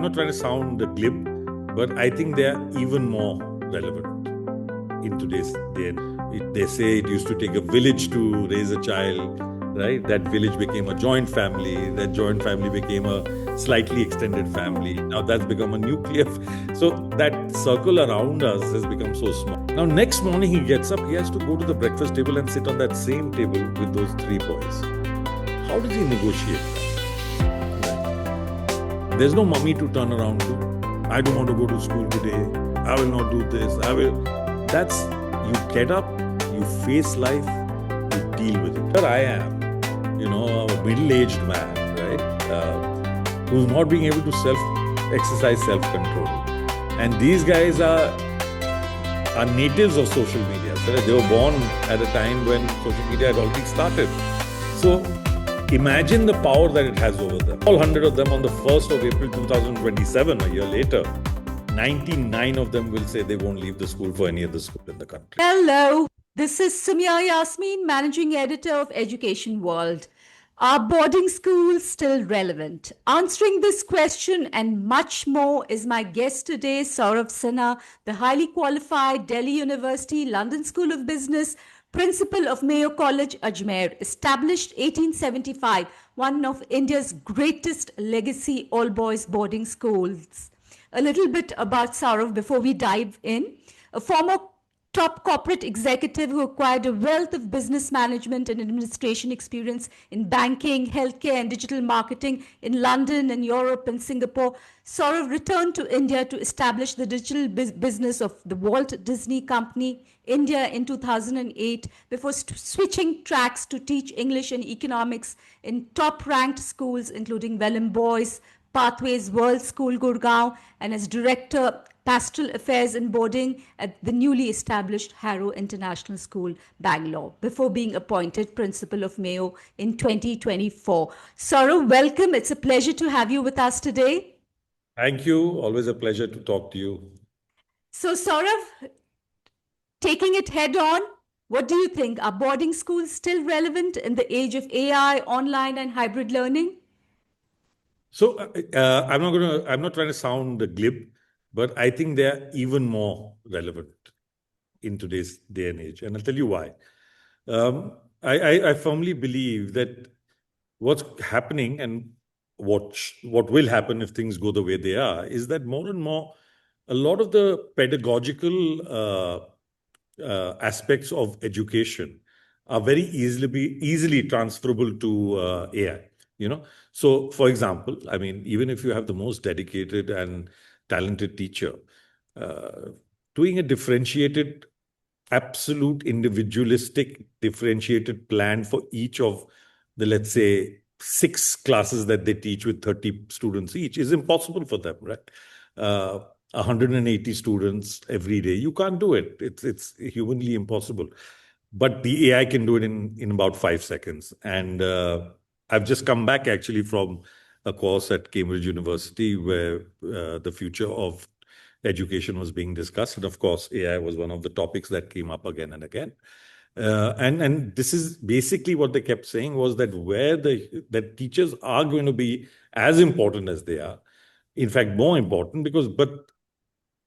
not trying to sound glib, but I think they are even more relevant in today's day. They say it used to take a village to raise a child, right? That village became a joint family. That joint family became a slightly extended family. Now that's become a nuclear. So that circle around us has become so small. Now next morning he gets up, he has to go to the breakfast table and sit on that same table with those three boys. How does he negotiate that? There's no mummy to turn around to. I don't want to go to school today. I will not do this. That's, you get up, you face life, you deal with it. Here I am, a middle-aged man, right? Who's not being able to exercise self-control. And these guys are natives of social media. So they were born at a time when social media had already started. So imagine the power that it has over them. All 100 of them on the 1st of April 2027, a year later, 99 of them will say they won't leave the school for any other school in the country. Hello, this is Summiya Yasmeen, Managing Editor of EducationWorld. Are boarding schools still relevant? Answering this question and much more is my guest today, Saurav Sinha, the highly qualified Delhi University London School of Business, Principal of Mayo College, Ajmer, established 1875, one of India's greatest legacy all-boys boarding schools. A little bit about Saurav before we dive in. A former top corporate executive who acquired a wealth of business management and administration experience in banking, healthcare, and digital marketing in London and Europe and Singapore. Saurav returned to India to establish the digital business of the Walt Disney Company, India, in 2008, before switching tracks to teach English and economics in top-ranked schools, including Welham Boys, Pathways World School, Gurgaon, and as Director, Pastoral Affairs and Boarding at the newly established Harrow International School, Bangalore, before being appointed Principal of Mayo in 2024. Saurav, welcome. It's a pleasure to have you with us today. Thank you. Always a pleasure to talk to you. So, Saurav, taking it head on, what do you think? Are boarding schools still relevant in the age of AI, online, and hybrid learning? So I'm not trying to sound glib, but I think they are even more relevant in today's day and age. And I'll tell you why. I firmly believe that what's happening and what will happen if things go the way they are is that more and more, a lot of the pedagogical aspects of education are very easily transferable to AI. So for example, I mean, even if you have the most dedicated and talented teacher, doing a differentiated, absolute individualistic differentiated plan for each of the, let's say, 6 classes that they teach with 30 students each is impossible for them, right? 180 students every day, you can't do it. It's humanly impossible. But the AI can do it in about 5 seconds. And I've just come back actually from a course at Cambridge University where the future of education was being discussed. And of course, AI was one of the topics that came up again and again. And this is basically what they kept saying was that that teachers are going to be as important as they are. In fact, more important but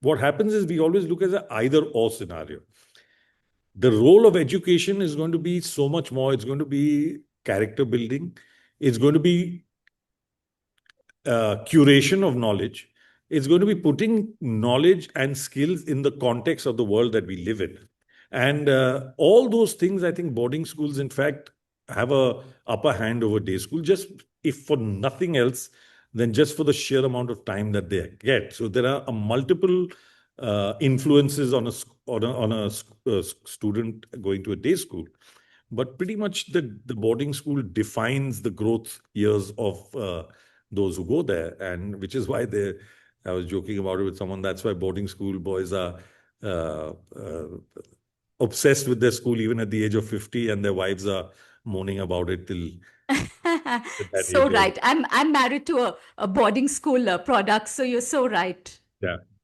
what happens is we always look at an either or scenario. The role of education is going to be so much more. It's going to be character building. It's going to be curation of knowledge. It's going to be putting knowledge and skills in the context of the world that we live in. And all those things, I think boarding schools, in fact, have a upper hand over day school, just if for nothing else than just for the sheer amount of time that they get. So there are multiple influences on a student going to a day school. But pretty much the boarding school defines the growth years of those who go there. And which is why I was joking about it with someone, that's why boarding school boys are obsessed with their school even at the age of 50, and their wives are moaning about it till so right. I'm married to a boarding school product, so you're so right.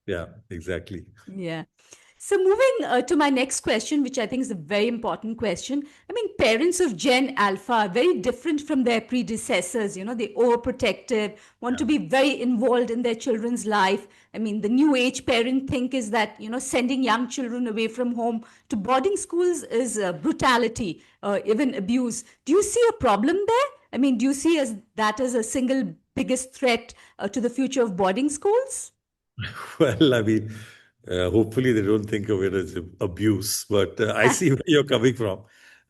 Yeah, exactly. Yeah. So, moving to my next question, which I think is a very important question. I mean, parents of Gen Alpha are very different from their predecessors. You know, they're overprotective, want to Yeah. be very involved in their children's life. I mean, the new age parent think is that, you know, sending young children away from home to boarding schools is brutality, even abuse. Do you see a problem there? I mean, do you see as that as a single biggest threat to the future of boarding schools? Well, I mean, hopefully they don't think of it as abuse, but I see where you're coming from.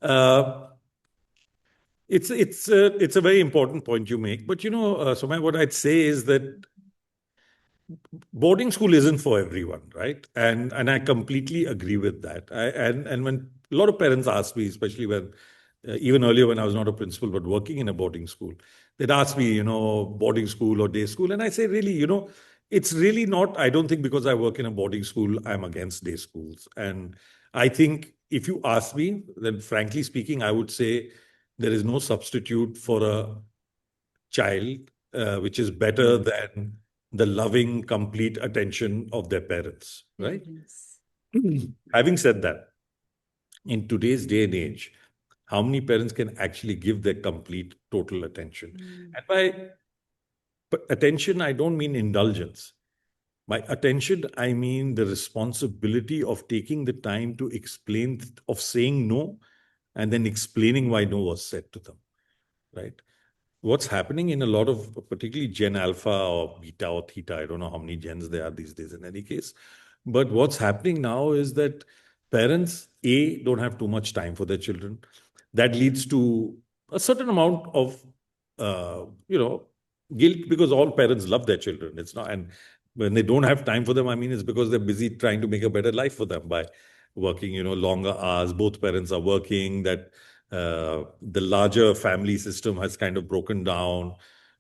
Uh, it's a very important point you make, but Somaya, what I'd say is that boarding school isn't for everyone, right? And I completely agree with that. And when a lot of parents ask me, especially when even earlier when I was not a principal but working in a boarding school, they'd ask me, boarding school or day school, and I say, really, it's really not. I don't think because I work in a boarding school, I'm against day schools. And I think if you ask me, then frankly speaking, I would say there is no substitute for a child, which is better than the loving, complete attention of their parents, right? Parents. Having said that, in today's day and age, how many parents can actually give their complete, total attention? Mm. And by attention, I don't mean indulgence. By attention, I mean the responsibility of taking the time to explain, of saying no, and then explaining why no was said to them, right? What's happening in a lot of, particularly Gen Alpha or Beta or Theta, I don't know how many gens there are these days in any case. But what's happening now is that parents, A, don't have too much time for their children. That leads to a certain amount of, guilt because all parents love their children. It's not, and when they don't have time for them, I mean, it's because they're busy trying to make a better life for them by working, longer hours. Both parents are working, that the larger family system has kind of broken down.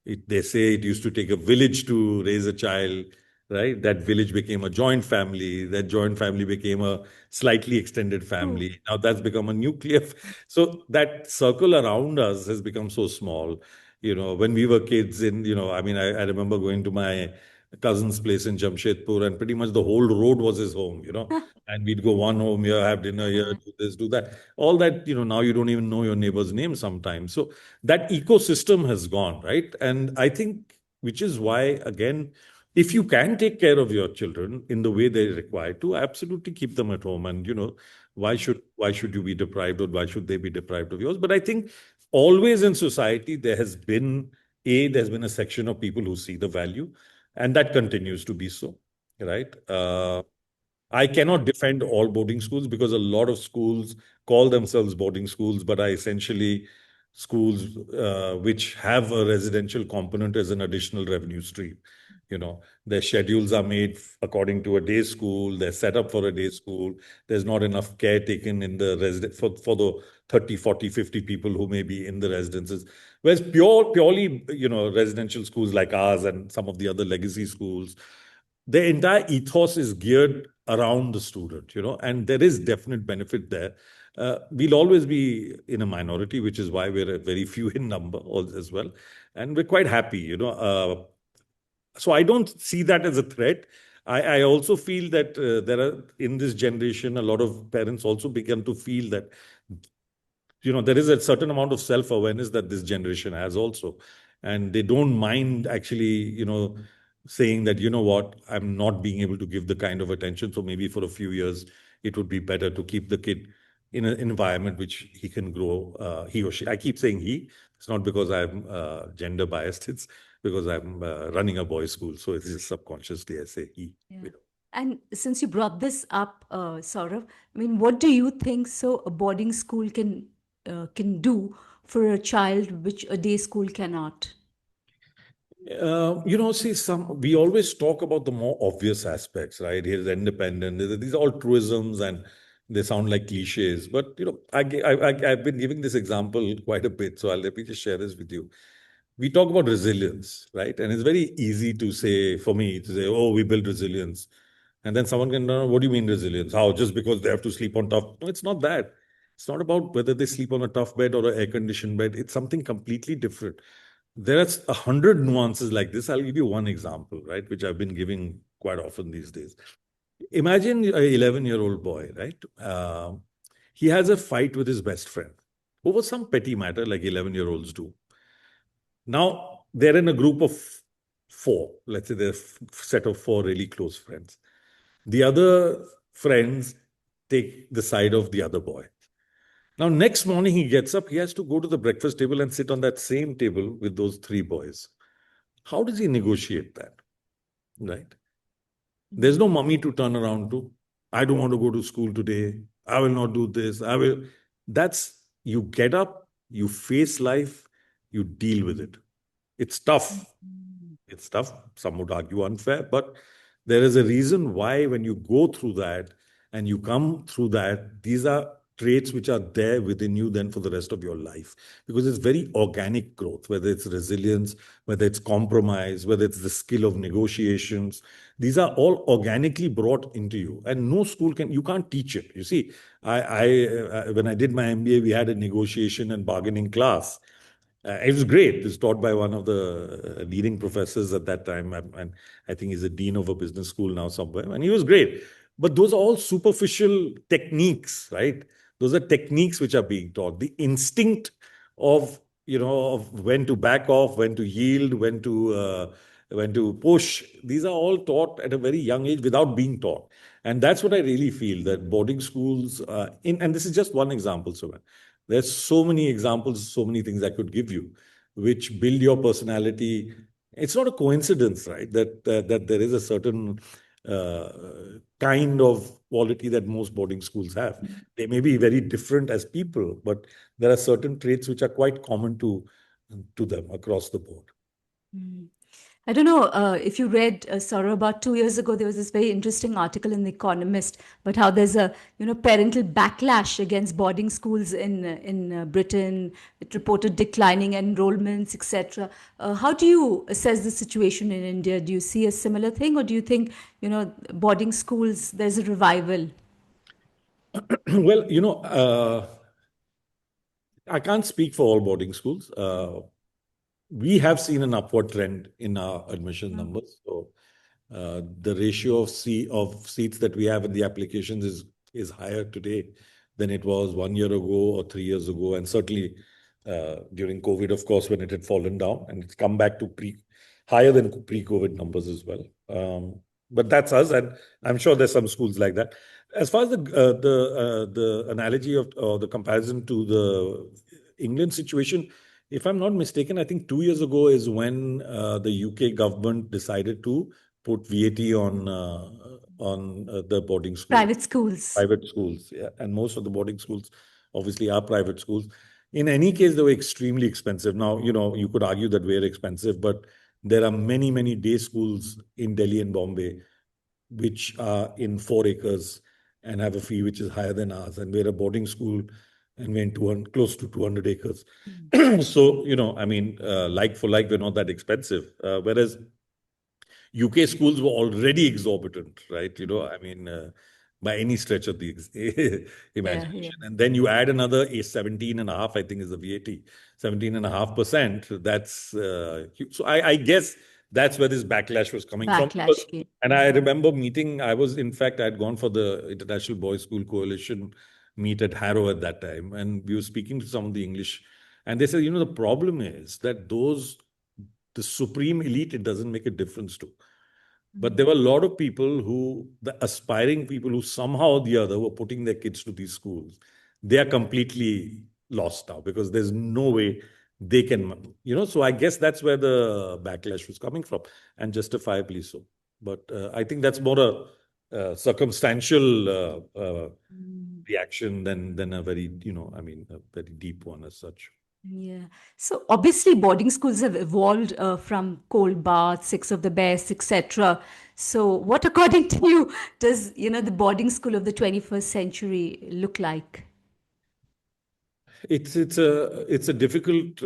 They say it used to take a village to raise a child, right? That village became a joint family. That joint family became a slightly extended True. family. Now that's become a nuclear. So that circle around us has become so small. When we were kids I mean, I remember going to my cousin's place in Jamshedpur, and pretty much the whole road was his home. And we'd go one home here, have dinner here, do this, do that. All that, now you don't even know your neighbor's name sometimes. So that ecosystem has gone, right? And I think, which is why, again, if you can take care of your children in the way they're required to, absolutely keep them at home. And, why should you be deprived, or why should they be deprived of yours? But I think always in society, there's been a section of people who see the value, and that continues to be so, right? I cannot defend all boarding schools because a lot of schools call themselves boarding schools, but are essentially schools which have a residential component as an additional revenue stream. Their schedules are made according to a day school. They're set up for a day school. There's not enough care taken in the resident for the 30, 40, 50 people who may be in the residences. Whereas purely, residential schools like ours and some of the other legacy schools, the entire ethos is geared around the student, and there is definite benefit there. We'll always be in a minority, which is why we're very few in number as well. And we're quite happy. So I don't see that as a threat. I also feel that there are, in this generation, a lot of parents also begin to feel that there is a certain amount of self-awareness that this generation has also. And they don't mind actually, saying that, what, I'm not being able to give the kind of attention. So maybe for a few years, it would be better to keep the kid in an environment which he can grow, he or she. I keep saying he. It's not because I'm gender biased. It's because I'm running a boys' school. So it's just subconsciously I say he. Yeah. And since you brought this up, Saurav, I mean, what do you think so a boarding school can do for a child which a day school cannot? See, we always talk about the more obvious aspects, right? Here's independent. These are all truisms, and they sound like cliches. But I've been giving this example quite a bit, so let me just share this with you. We talk about resilience, right? And it's very easy to say, for me, to say, "Oh, we build resilience," and then someone can know, "What do you mean resilience? How? Just because they have to sleep on tough?" No, it's not that. It's not about whether they sleep on a tough bed or an air-conditioned bed. It's something completely different. There's 100 nuances like this. I'll give you one example, right, which I've been giving quite often these days. Imagine a 11-year-old boy, right? He has a fight with his best friend over some petty matter like 11-year-olds do. Now, they're in a group of four. Let's say they're a set of four really close friends. The other friends take the side of the other boy. Now, next morning he gets up, he has to go to the breakfast table and sit on that same table with those three boys. How does he negotiate that? Right? There's no mummy to turn around to. I don't want to go to school today. I will not do this. I will. That's you get up, you face life, you deal with it. It's tough. It's tough. Some would argue unfair, but there is a reason why when you go through that and you come through that, these are traits which are there within you then for the rest of your life because it's very organic growth, whether it's resilience, whether it's compromise, whether it's the skill of negotiations. These are all organically brought into you, and no school can. You can't teach it. You see, when I did my MBA, we had a negotiation and bargaining class. It was great. It was taught by one of the leading professors at that time. And I think he's a dean of a business school now somewhere. And he was great. But those are all superficial techniques, right? Those are techniques which are being taught. The instinct of, of when to back off, when to yield, when to push. These are all taught at a very young age without being taught. And that's what I really feel that boarding schools, and this is just one example, so there's so many examples, so many things I could give you, which build your personality. It's not a coincidence, right? That there is a certain uh, kind of quality that most boarding schools have. They may be very different as people, but there are certain traits which are quite common to them across the board. I don't know if you read, Saurav, about 2 years ago, there was this very interesting article in The Economist about how there's a parental backlash against boarding schools in Britain. It reported declining enrollments, etc. How do you assess the situation in India? Do you see a similar thing, or do you think boarding schools there's a revival? Well, I can't speak for all boarding schools. We have seen an upward trend in our admission numbers. So the ratio of seats that we have in the applications is higher today than it was 1 year ago or 3 years ago, and certainly during COVID, of course, when it had fallen down, and it's come back to higher than pre-COVID numbers as well. But that's us, and I'm sure there's some schools like that. As far as the analogy of or the comparison to the England situation, if I'm not mistaken, I think 2 years ago is when the UK government decided to put VAT on the boarding schools, Private schools. private schools, yeah, and most of the boarding schools obviously are private schools. In any case, they were extremely expensive. Now, you could argue that we're expensive, but there are many, many day schools in Delhi and Bombay which are in 4 acres and have a fee which is higher than ours. And we're a boarding school and we're in 200, close to 200 acres. So, I mean, like for like, we're not that expensive. Whereas UK schools were already exorbitant, right? I mean, by any stretch of the Yeah, yeah. imagination. And then you add another 17 and a half, I think is the VAT, 17.5%. That's huge. So I guess that's where this backlash was coming from. Backlash came. And I remember in fact, I'd gone for the International Boys School Coalition meet at Harrow at that time. And we were speaking to some of the English, and they said, the problem is that the supreme elite, it doesn't make a difference to. But there were a lot of people the aspiring people who somehow or the other were putting their kids to these schools. They are completely lost now because there's no way they can, so I guess that's where the backlash was coming from, and justifiably so. But I think that's more a circumstantial reaction than a very, I mean, a very deep one as such. Yeah. So obviously, boarding schools have evolved from cold baths, six of the best, etc. So, what, according to you, does the boarding school of the 21st century look like? It's a difficult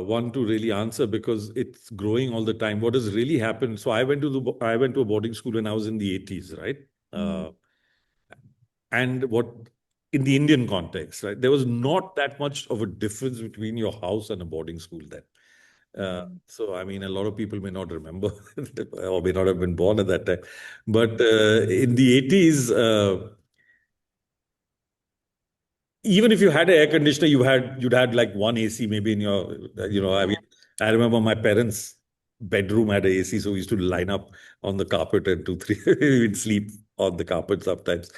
one to really answer because it's growing all the time. What has really happened? So I went to a boarding school when I was in the 80s, right? And what in the Indian context, right? There was not that much of a difference between your house and a boarding school then. So, I mean, a lot of people may not remember or may not have been born at that time. But in the 80s, even if you had an air conditioner, you'd had like one AC maybe in your, I mean, I remember my parents' bedroom had an AC, so we used to line up on the carpet and two, three, we'd sleep on the carpet sometimes.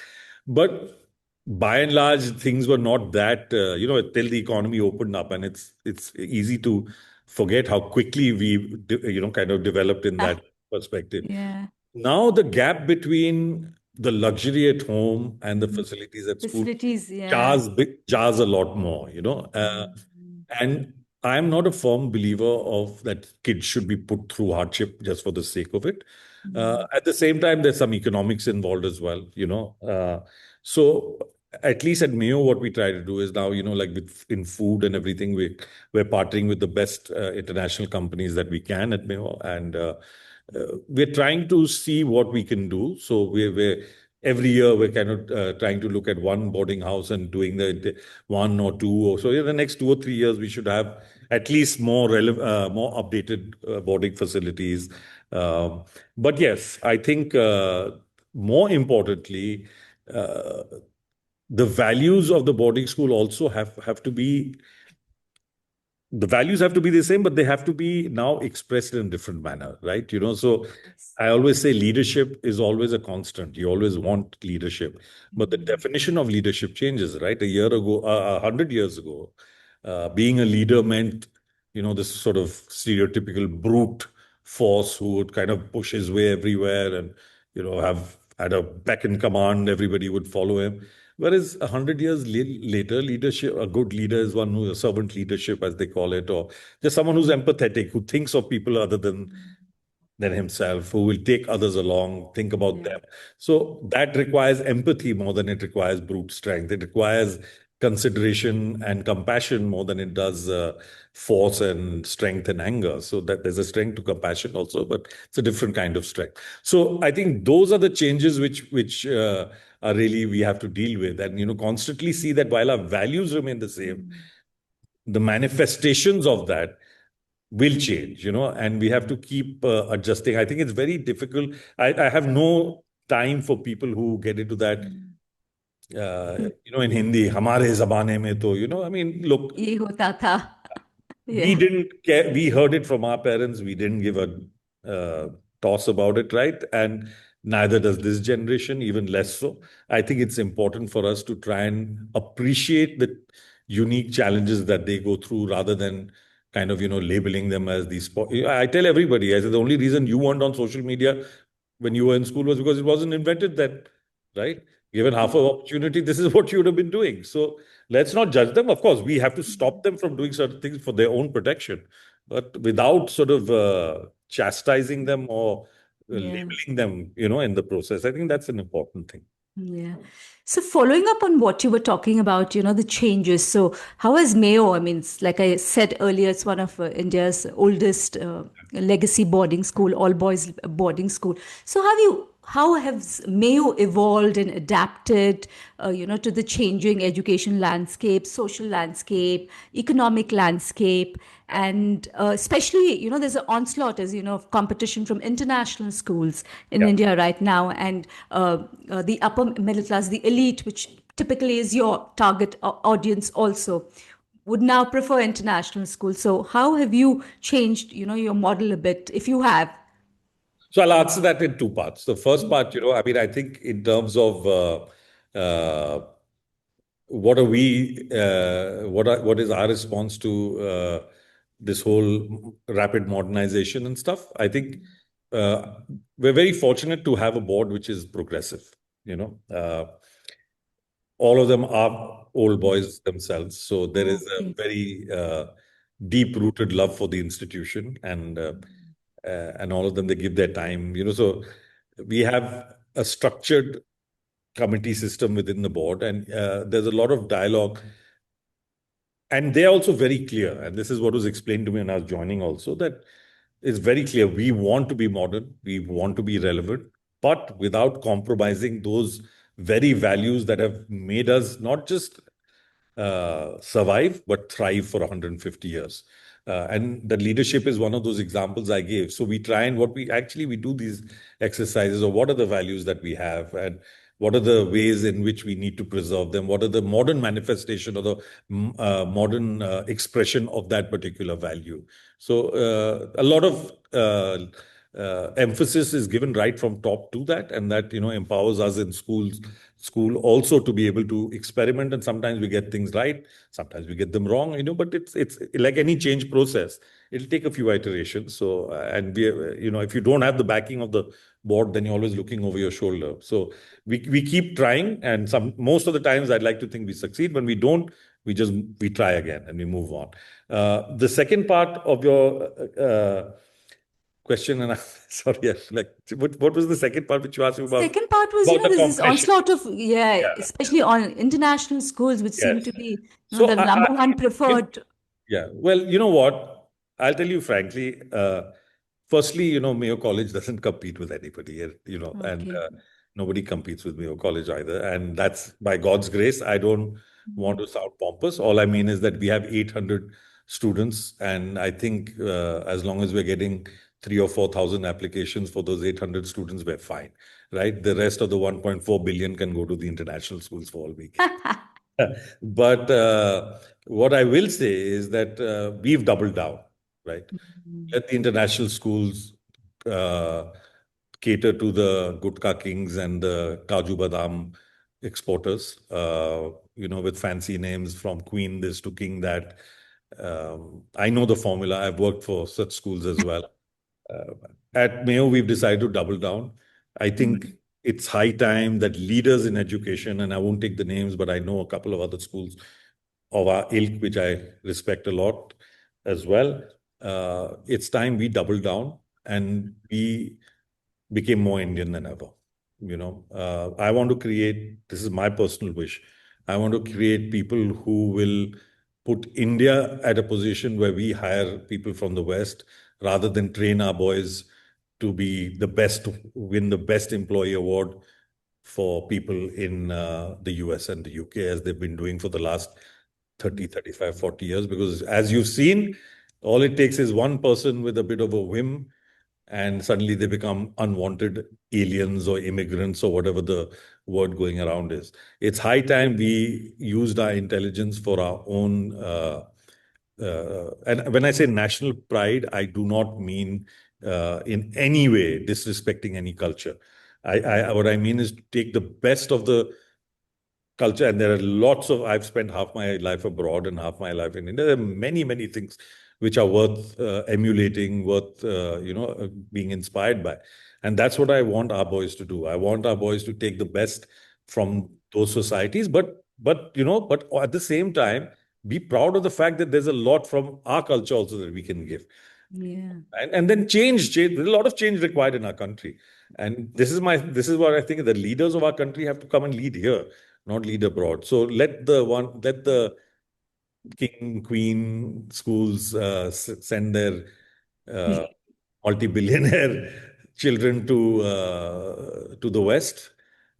But by and large, things were not that, till the economy opened up, and it's easy to forget how quickly we, kind of developed in that perspective. Yeah. Now the gap between the luxury at home and the facilities at school Facilities, yeah. jars a lot more, and I'm not a firm believer of that kids should be put through hardship just for the sake of it. At the same time, there's some economics involved as well, So at least at Mayo, what we try to do is now, like in food and everything, we're partnering with the best international companies that we can at Mayo, and we're trying to see what we can do. So we're every year we're kind of trying to look at one boarding house and doing the one or two. Or so in the next 2 or 3 years, we should have at least more updated boarding facilities. Um, but yes, I think more importantly, uh, the values of the boarding school also have to be the values have to be the same, but they have to be now expressed in a different manner, right? So I always say leadership is always a constant. You always want leadership, but the definition of leadership changes, right? A year ago, 100 years ago, being a leader meant, this sort of stereotypical brute force who would kind of push his way everywhere and, have at a beck and command, everybody would follow him. Whereas 100 years later, leadership, a good leader is one who, a servant leadership, as they call it, or just someone who's empathetic, who thinks of people other than himself, who will take others along, think about them. So that requires empathy more than it requires brute strength. It requires consideration and compassion more than it does force and strength and anger. So that there's a strength to compassion also, but it's a different kind of strength. So I think those are the changes which are really we have to deal with, and constantly see that while our values remain the same, the manifestations of that will change, and we have to keep adjusting. I think it's very difficult. I have no time for people who get into that, in Hindi, hamare zabane mein to, I mean, look, ये होता था. we Yeah. didn't care. We heard it from our parents. We didn't give a toss about it, right? And neither does this generation, even less so. I think it's important for us to try and appreciate the unique challenges that they go through rather than kind of, labeling them as these. I tell everybody, I said, the only reason you weren't on social media when you were in school was because it wasn't invented then, right? Given half of opportunity, this is what you would have been doing. So let's not judge them. Of course, we have to stop them from doing certain things for their own protection, but without sort of chastising them or Yeah. labeling them, in the process. I think that's an important thing. Yeah. So following up on what you were talking about, the changes. So how has Mayo, I mean, like I said earlier, it's one of India's oldest legacy boarding school, all boys boarding school. So how has Mayo evolved and adapted, to the changing education landscape, social landscape, economic landscape, and especially, there's an onslaught, as you know, of competition from international schools in Yeah. India right now, and the upper middle class, the elite, which typically is your target audience, also would now prefer international schools. So how have you changed, your model a bit, if you have? So I'll answer that in two parts. The first part, I mean, I think in terms of what are we, what is our response to this whole rapid modernization and stuff? I think uh, we're very fortunate to have a board which is progressive. All of them are old boys themselves, so there is a Okay. very deep-rooted love for the institution, and all of them they give their time. So we have a structured committee system within the board, and there's a lot of dialogue. And they're also very clear, and this is what was explained to me when I was joining also, that it's very clear. We want to be modern, we want to be relevant, but without compromising those very values that have made us not just survive, but thrive for 150 years. And the leadership is one of those examples I gave. So we try and we do these exercises of what are the values that we have and what are the ways in which we need to preserve them? What are the modern manifestation or the modern expression of that particular value? So a lot of emphasis is given right from top to that, and that empowers us in school also to be able to experiment. And sometimes we get things right, sometimes we get them wrong. But it's like any change process. It'll take a few iterations. So and we, if you don't have the backing of the board, then you're always looking over your shoulder. So we keep trying, and most of the times I'd like to think we succeed. When we don't, we try again and we move on. The second part of your question, and sorry, what was the second part which you asked me Second part was, about the there's this competition? onslaught of, Yeah. especially on international schools, which seem Yes. to be, So the number one preferred. yeah. Well, you know what? I'll tell you frankly. Firstly, Mayo College doesn't compete with anybody, and Okay. nobody competes with Mayo College either. And that's by God's grace. I don't want to sound pompous. All I mean is that we have 800 students, and I think as long as we're getting 3 or 4 thousand applications for those 800 students, we're fine, right? The rest of the 1.4 billion can go to the international schools for all we care. But what I will say is that we've doubled down, right? Let the international schools uh, cater to the gutka kings and the kaju badam exporters, with fancy names from queen this to king that. I know the formula. I've worked for such schools as well. Uh, at Mayo, we've decided to double down. I think it's high time that leaders in education, and I won't take the names, but I know a couple of other schools of our ilk, which I respect a lot as well. It's time we double down and we became more Indian than ever. I want to create, this is my personal wish, I want to create people who will put India at a position where we hire people from the West rather than train our boys to be the best, win the best employee award for people in the US and the UK, as they've been doing for the last 30, 35, 40 years. Because as you've seen, all it takes is one person with a bit of a whim, and suddenly they become unwanted aliens or immigrants or whatever the word going around is. It's high time we used our intelligence for our own. And when I say national pride, I do not mean in any way disrespecting any culture. What I mean is to take the best of the culture, and there are lots of. I've spent half my life abroad and half my life in India. There are many, many things which are worth emulating, worth being inspired by, and that's what I want our boys to do. I want our boys to take the best from those societies, but at the same time, be proud of the fact that there's a lot from our culture also that we can give. Yeah. And then change. There's a lot of change required in our country. And this is what I think the leaders of our country have to come and lead here, not lead abroad. So let the king, queen schools send their uh, multi-billionaire children to the West.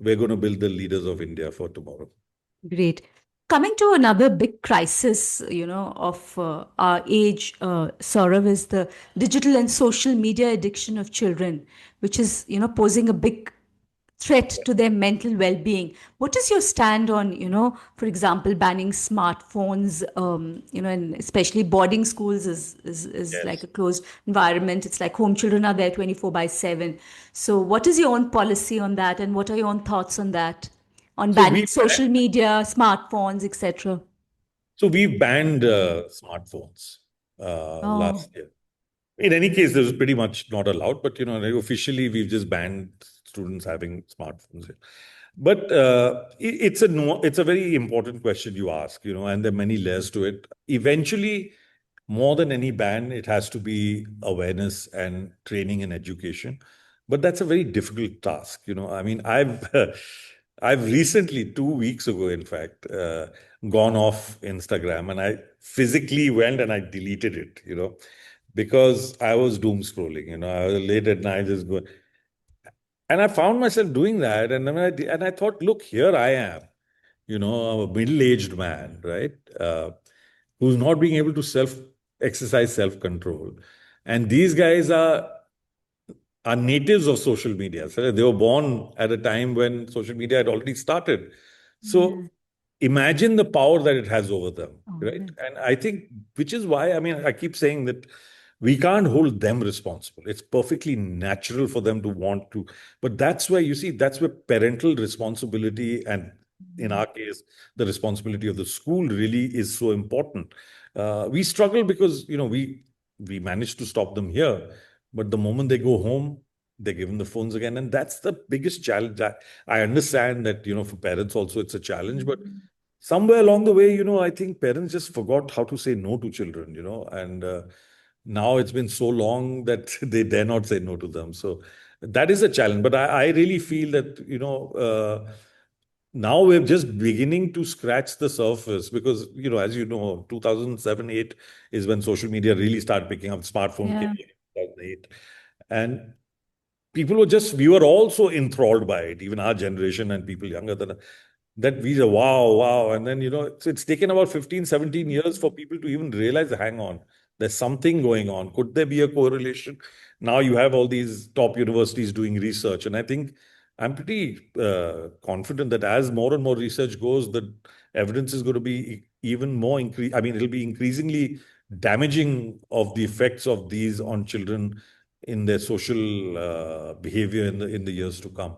We're going to build the leaders of India for tomorrow. Great. Coming to another big crisis, of our age, Saurav, is the digital and social media addiction of children, which is, posing a big threat to their mental well-being. What is your stand on, for example, banning smartphones, and especially boarding schools is like Yes. a closed environment. It's like home children are there 24/7. So what is your own policy on that, and what are your own thoughts on that? On So banning we social media, smartphones, etc. so we banned smartphones Oh, last year. In any case, this was pretty much not allowed, but like, officially we've just banned students having smartphones. But it's a very important question you ask, and there are many layers to it. Eventually, more than any ban, it has to be awareness and training and education. But that's a very difficult task. I mean, I've recently, 2 weeks ago, in fact, gone off Instagram, and I physically went and I deleted it, because I was doom scrolling. I was late at night just going. And I found myself doing that. And then I thought, look, here I am, a middle-aged man, right? Who's not being able to self exercise self-control. And these guys are natives of social media. So they were born at a time when social media had already started. So Yeah. imagine the power that it has over them, Oh, right? And I think, which is why, I mean, I keep saying that we can't hold them responsible. It's perfectly natural for them to want to, but that's where you see, that's where parental responsibility and in our case, the responsibility of the school really is so important. We struggle because, we managed to stop them here, but the moment they go home, they're given the phones again. And that's the biggest challenge. I understand that, for parents also, it's a challenge, but somewhere along the way, I think parents just forgot how to say no to children, and now it's been so long that they dare not say no to them. So that is a challenge. But I really feel that, now we're just beginning to scratch the surface because, as you know, 2007, 8 is when social media really started picking up. Smartphone came yeah. in 2008. And people were just, we were also enthralled by it, even our generation and people younger than us, that we are, wow, wow. And then, it's taken about 15, 17 years for people to even realize, hang on, there's something going on. Could there be a correlation? Now you have all these top universities doing research. And I think I'm pretty confident that as more and more research goes, the evidence is going to be even more increase. I mean, it'll be increasingly damaging of the effects of these on children in their social behavior in the years to come.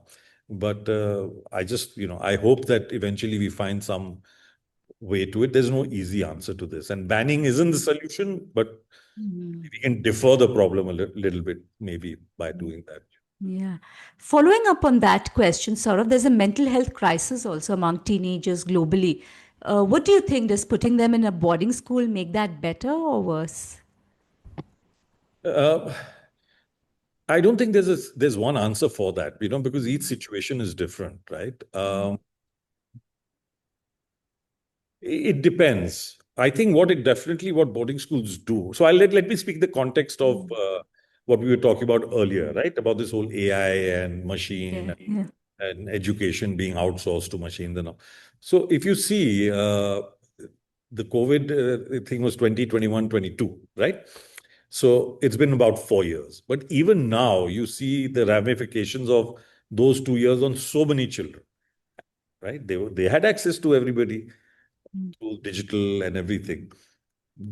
But I just, I hope that eventually we find some way to it. There's no easy answer to this, and banning isn't the solution, but Mm. we can defer the problem a little bit, maybe by doing that. Yeah. Following up on that question, Saurav, there's a mental health crisis also among teenagers globally. What do you think? Does putting them in a boarding school make that better or worse? Uh, I don't think there's one answer for that, because each situation is different, right? It depends. I think what boarding schools do. So let me speak the context of what we were talking about earlier, right? About this whole AI and machine Yeah, yeah. and education being outsourced to machines and all. So if you see, the COVID thing was 2021, 22, right? So it's been about 4 years. But even now, you see the ramifications of those 2 years on so many children, right? They had access to everybody Mm. through digital and everything.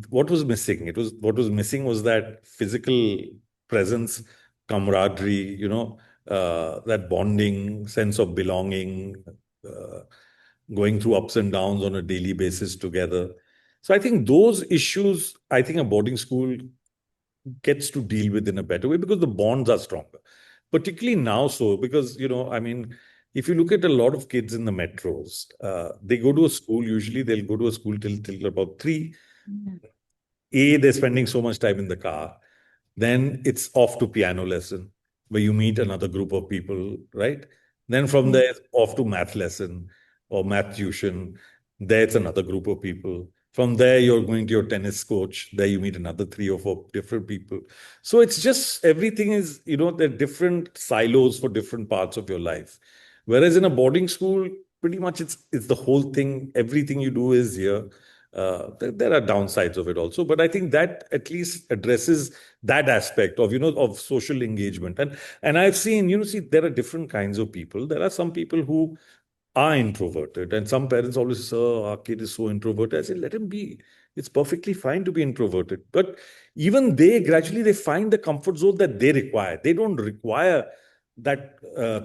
What was missing? What was missing was that physical presence, camaraderie, that bonding, sense of belonging, uh, going through ups and downs on a daily basis together. So I think those issues, I think a boarding school gets to deal with in a better way because the bonds are stronger. Particularly now, so because, I mean, if you look at a lot of kids in the metros, they go to a school, usually they'll go to a school till about 3. Yeah. They're spending so much time in the car. Then it's off to piano lesson where you meet another group of people, right? Then from Yeah. there, it's off to math lesson or math tuition. There, it's another group of people. From there, you're going to your tennis coach. There, you meet another 3 or 4 different people. So it's just everything is, there are different silos for different parts of your life. Whereas in a boarding school, pretty much it's the whole thing. Everything you do is here. There are downsides of it also, but I think that at least addresses that aspect of of social engagement. And I've seen, see, there are different kinds of people. There are some people who are introverted, and some parents always say, "Oh, our kid is so introverted." I say, let him be. It's perfectly fine to be introverted, but even they gradually they find the comfort zone that they require. They don't require that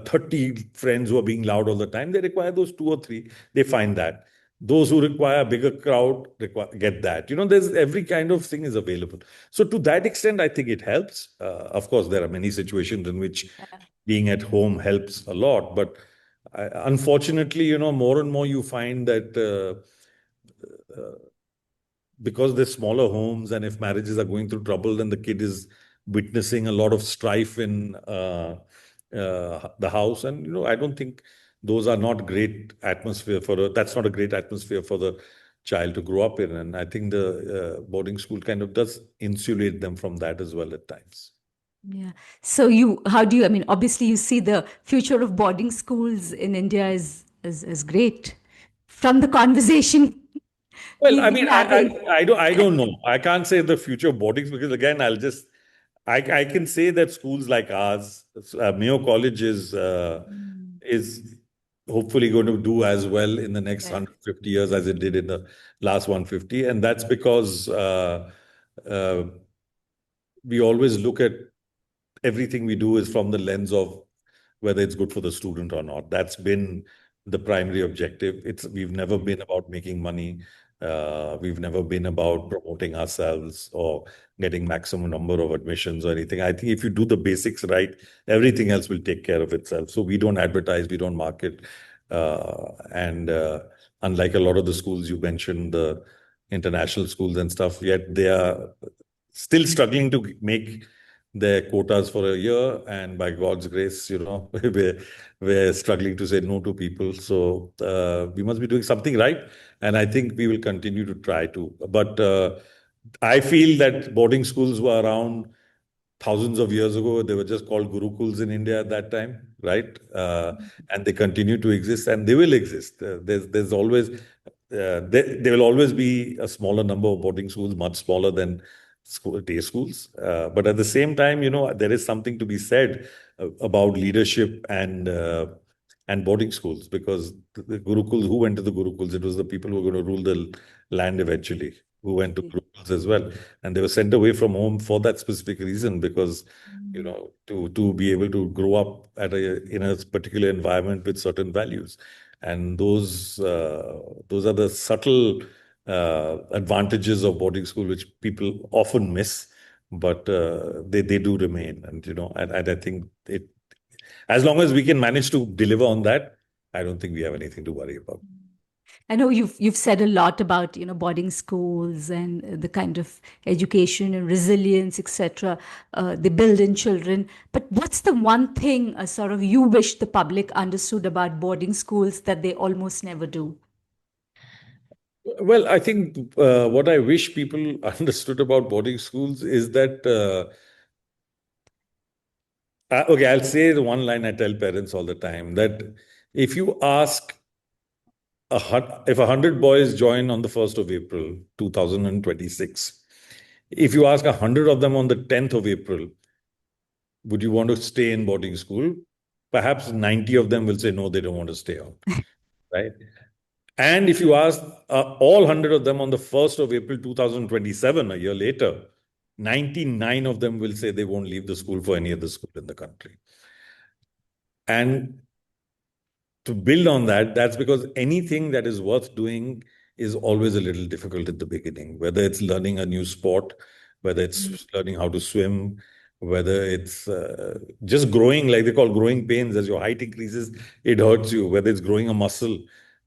30 friends who are being loud all the time. They require those two or three. They find that. Those who require a bigger crowd get that. There's every kind of thing is available. So to that extent, I think it helps. Of course, there are many situations in which being at home helps a lot, but unfortunately, more and more you find that because they're smaller homes, and if marriages are going through trouble, then the kid is witnessing a lot of strife in the house. And I don't think those are not great atmosphere that's not a great atmosphere for the child to grow up in. And I think the boarding school kind of does insulate them from that as well at times. Yeah. So how do you, I mean, obviously you see the future of boarding schools in India is great from the conversation. Well, I We've mean, been having. I don't know. I can't say the future of boardings because again, I can say that schools like ours, Mayo College is hopefully going to do as well in the next Right. 150 years as it did in the last 150, and that's because uh, we always look at everything we do is from the lens of whether it's good for the student or not. That's been the primary objective. We've never been about making money. We've never been about promoting ourselves or getting maximum number of admissions or anything. I think if you do the basics right, everything else will take care of itself. So we don't advertise, we don't market, and unlike a lot of the schools you mentioned, the international schools and stuff, yet they are still struggling to make their quotas for a year, and by God's grace, we're struggling to say no to people. So we must be doing something right, and I think we will continue to try to. But I feel that boarding schools were around thousands of years ago. They were just called gurukuls in India at that time, right? And they continue to exist, and they will exist. There's always there will always be a smaller number of boarding schools, much smaller than day schools. But at the same time, there is something to be said about leadership and boarding schools, because the gurukuls, who went to the gurukuls? It was the people who were going to rule the land eventually, who went to gurukuls as well, and they were sent away from home for that specific reason, because to be able to grow up in a particular environment with certain values, and those are the subtle advantages of boarding school which people often miss, but they do remain, and I think it, as long as we can manage to deliver on that, I don't think we have anything to worry about. I know you've said a lot about boarding schools and the kind of education and resilience, etc. They build in children. But what's the one thing sort of you wish the public understood about boarding schools that they almost never do? Well, I think what I wish people understood about boarding schools is that, okay, I'll say the one line I tell parents all the time, that if you ask, if 100 boys join on the 1st of April, 2026, if you ask 100 of them on the 10th of April, would you want to stay in boarding school? Perhaps 90 of them will say, no, they don't want to stay on, right? And if you ask all 100 of them on the 1st of April 2027, a year later, 99 of them will say they won't leave the school for any other school in the country. And to build on that, that's because anything that is worth doing is always a little difficult at the beginning, whether it's learning a new sport, whether it's learning how to swim, whether it's just growing, like they call growing pains. As your height increases, it hurts you, whether it's growing a muscle,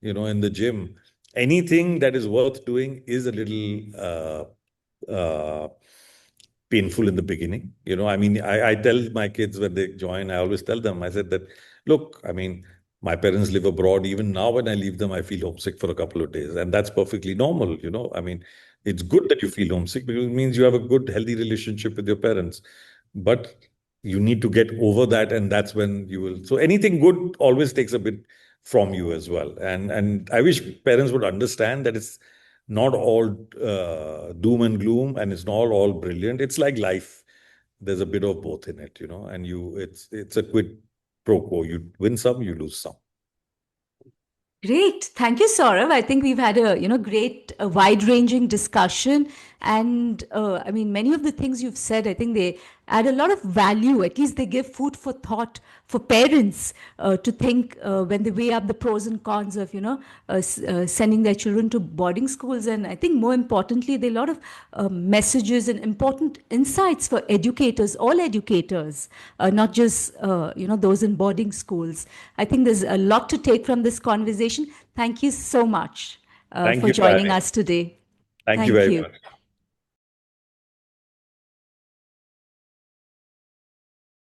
in the gym. Anything that is worth doing is a little painful in the beginning. I mean, I tell my kids when they join, I always tell them, I said that, look, I mean, my parents live abroad. Even now, when I leave them, I feel homesick for a couple of days. And that's perfectly normal. I mean, it's good that you feel homesick because it means you have a good, healthy relationship with your parents. But you need to get over that. And that's when you will. So anything good always takes a bit from you as well. And I wish parents would understand that it's not all doom and gloom, and it's not all brilliant. It's like life. There's a bit of both in it, and it's a quid pro quo. You win some, you lose some. Great. Thank you, Saurav. I think we've had a great wide-ranging discussion. And I mean, many of the things you've said, I think they add a lot of value. At least they give food for thought for parents to think when they weigh up the pros and cons of, sending their children to boarding schools. And I think more importantly, there are a lot of messages and important insights for educators, all educators, not just, those in boarding schools. I think there's a lot to take from this conversation. Thank you so much Thank for you for joining having me. us today. Thank you Thank very you. much.